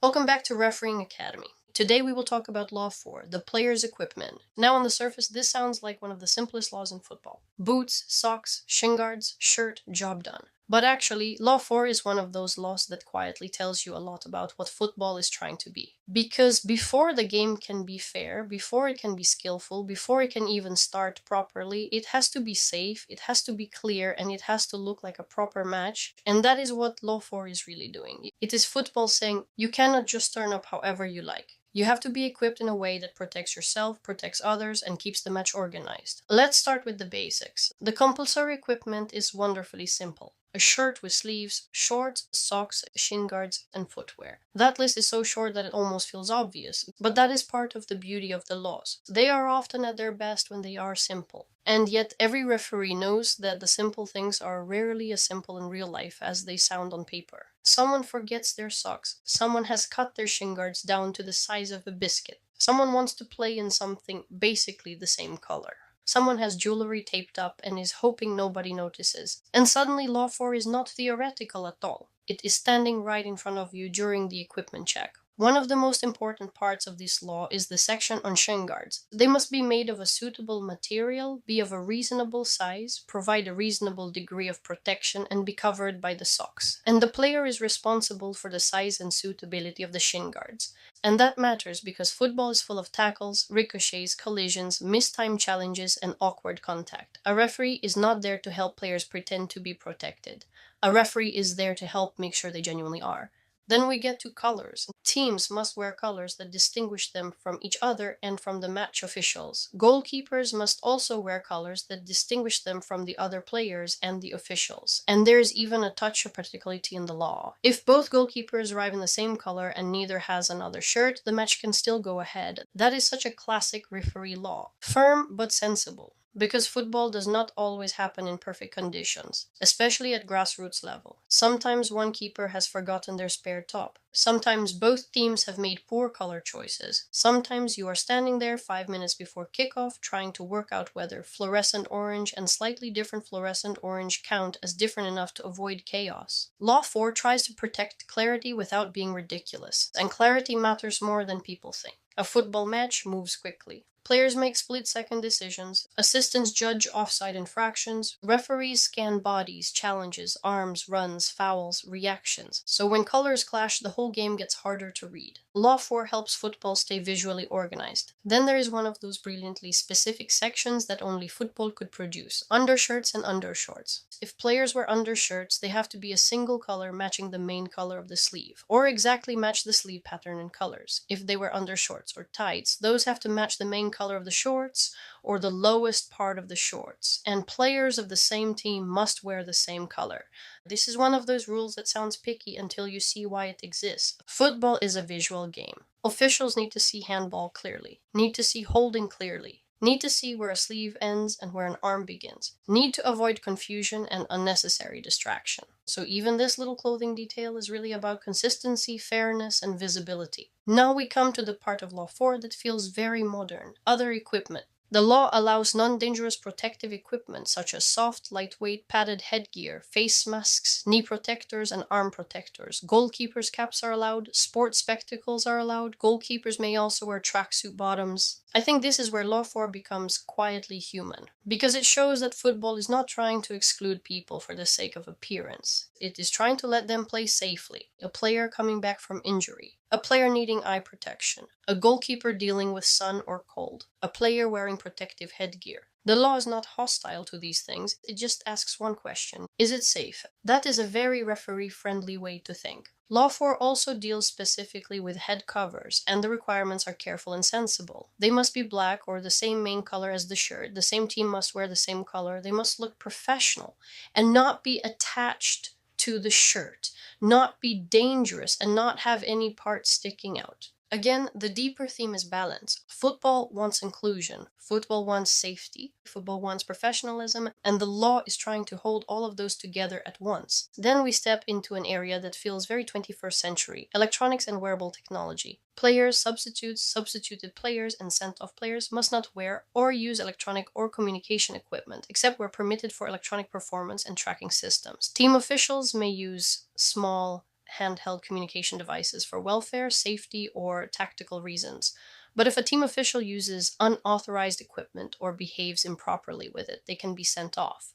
Welcome back to Refereeing Academy. Today we will talk about Law 4, the player's equipment. Now on the surface, this sounds like one of the simplest laws in football. Boots, socks, shin guards, shirt, job done. But actually, Law 4 is one of those laws that quietly tells you a lot about what football is trying to be. Because before the game can be fair, before it can be skillful, before it can even start properly, it has to be safe, it has to be clear, and it has to look like a proper match. And that is what Law 4 is really doing. It is football saying you cannot just turn up however you like. You have to be equipped in a way that protects yourself, protects others, and keeps the match organized. Let's start with the basics. The compulsory equipment is wonderfully simple. A shirt with sleeves, shorts, socks, shin guards, and footwear. That list is so short that it almost feels obvious, but that is part of the beauty of the laws. They are often at their best when they are simple. And yet every referee knows that the simple things are rarely as simple in real life as they sound on paper. Someone forgets their socks. Someone has cut their shin guards down to the size of a biscuit. Someone wants to play in something basically the same color. Someone has jewelry taped up and is hoping nobody notices. And suddenly Law 4 is not theoretical at all. It is standing right in front of you during the equipment check. One of the most important parts of this law is the section on shin guards. They must be made of a suitable material, be of a reasonable size, provide a reasonable degree of protection, and be covered by the socks. And the player is responsible for the size and suitability of the shin guards. And that matters because football is full of tackles, ricochets, collisions, mistimed challenges, and awkward contact. A referee is not there to help players pretend to be protected. A referee is there to help make sure they genuinely are. Then we get to colors. Teams must wear colors that distinguish them from each other and from the match officials. Goalkeepers must also wear colors that distinguish them from the other players and the officials. And there is even a touch of particularity in the law. If both goalkeepers arrive in the same color and neither has another shirt, the match can still go ahead. That is such a classic referee law. Firm but sensible. Because football does not always happen in perfect conditions, especially at grassroots level. Sometimes one keeper has forgotten their spare top. Sometimes both teams have made poor color choices. Sometimes you are standing there 5 minutes before kickoff trying to work out whether fluorescent orange and slightly different fluorescent orange count as different enough to avoid chaos. Law 4 tries to protect clarity without being ridiculous, and clarity matters more than people think. A football match moves quickly. Players make split-second decisions, assistants judge offside infractions, referees scan bodies, challenges, arms, runs, fouls, reactions. So when colors clash, the whole game gets harder to read. Law 4 helps football stay visually organized. Then there is one of those brilliantly specific sections that only football could produce: undershirts and undershorts. If players wear undershirts, they have to be a single color matching the main color of the sleeve, or exactly match the sleeve pattern and colors. If they wear undershorts or tights, those have to match the main color of the shorts or the lowest part of the shorts, and players of the same team must wear the same color. This is one of those rules that sounds picky until you see why it exists. Football is a visual game. Officials need to see handball clearly, need to see holding clearly, need to see where a sleeve ends and where an arm begins, need to avoid confusion and unnecessary distraction. So even this little clothing detail is really about consistency, fairness, and visibility. Now we come to the part of Law 4 that feels very modern: other equipment. The law allows non-dangerous protective equipment such as soft, lightweight, padded headgear, face masks, knee protectors, and arm protectors. Goalkeepers' caps are allowed, sports spectacles are allowed, goalkeepers may also wear tracksuit bottoms. I think this is where Law 4 becomes quietly human, because it shows that football is not trying to exclude people for the sake of appearance. It is trying to let them play safely. A player coming back from injury, a player needing eye protection, a goalkeeper dealing with sun or cold, a player wearing protective headgear. The law is not hostile to these things, it just asks one question: is it safe? That is a very referee-friendly way to think. Law 4 also deals specifically with head covers, and the requirements are careful and sensible. They must be black or the same main color as the shirt, the same team must wear the same color, they must look professional, and not be attached to the shirt, not be dangerous, and not have any part sticking out. Again, the deeper theme is balance. Football wants inclusion, football wants safety, football wants professionalism, and the law is trying to hold all of those together at once. Then we step into an area that feels very 21st century: electronics and wearable technology. Players, substitutes, substituted players, and sent-off players must not wear or use electronic or communication equipment, except where permitted for electronic performance and tracking systems. Team officials may use small handheld communication devices for welfare, safety, or tactical reasons. But if a team official uses unauthorized equipment or behaves improperly with it, they can be sent off.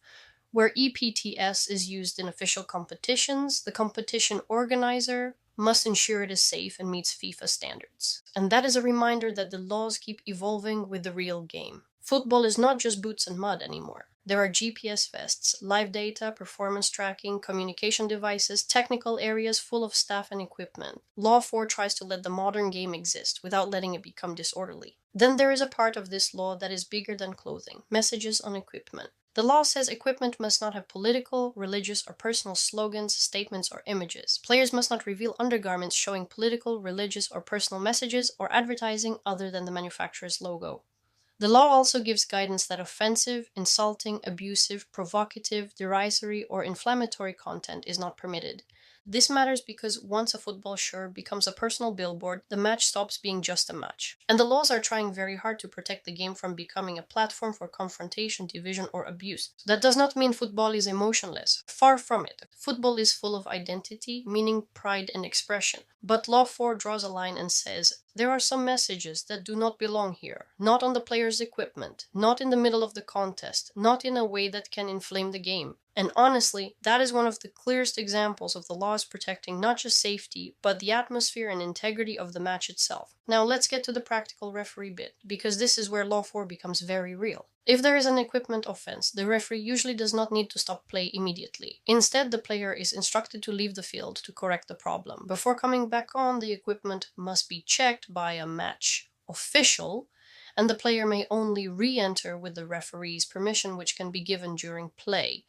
Where EPTS is used in official competitions, the competition organizer must ensure it is safe and meets FIFA standards. And that is a reminder that the laws keep evolving with the real game. Football is not just boots and mud anymore. There are GPS vests, live data, performance tracking, communication devices, technical areas full of staff and equipment. Law 4 tries to let the modern game exist without letting it become disorderly. Then there is a part of this law that is bigger than clothing: messages on equipment. The law says equipment must not have political, religious, or personal slogans, statements, or images. Players must not reveal undergarments showing political, religious, or personal messages or advertising other than the manufacturer's logo. The law also gives guidance that offensive, insulting, abusive, provocative, derisory, or inflammatory content is not permitted. This matters because once a football shirt becomes a personal billboard, the match stops being just a match. And the laws are trying very hard to protect the game from becoming a platform for confrontation, division, or abuse. That does not mean football is emotionless. Far from it. Football is full of identity, meaning, pride, and expression. But Law 4 draws a line and says, there are some messages that do not belong here, not on the player's equipment, not in the middle of the contest, not in a way that can inflame the game. And honestly, that is one of the clearest examples of the laws protecting not just safety, but the atmosphere and integrity of the match itself. Now let's get to the practical referee bit, because this is where Law 4 becomes very real. If there is an equipment offense, the referee usually does not need to stop play immediately. Instead, the player is instructed to leave the field to correct the problem. Before coming back on, the equipment must be checked by a match official, and the player may only re-enter with the referee's permission, which can be given during play.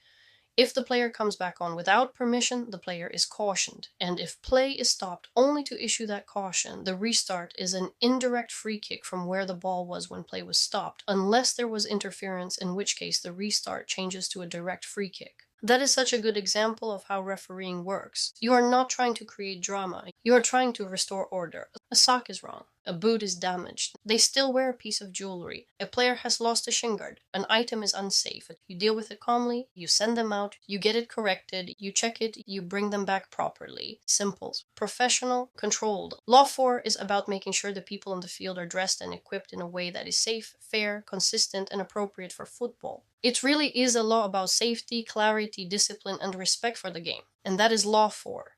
If the player comes back on without permission, the player is cautioned. And if play is stopped only to issue that caution, the restart is an indirect free kick from where the ball was when play was stopped, unless there was interference, in which case the restart changes to a direct free kick. That is such a good example of how refereeing works. You are not trying to create drama. You are trying to restore order. A sock is wrong. A boot is damaged. They still wear a piece of jewelry. A player has lost a shinguard. An item is unsafe. You deal with it calmly. You send them out. You get it corrected. You check it. You bring them back properly. Simple. Professional. Controlled. Law 4 is about making sure the people on the field are dressed and equipped in a way that is safe, fair, consistent, and appropriate for football. It really is a law about safety, clarity, discipline, and respect for the game. And that is Law 4.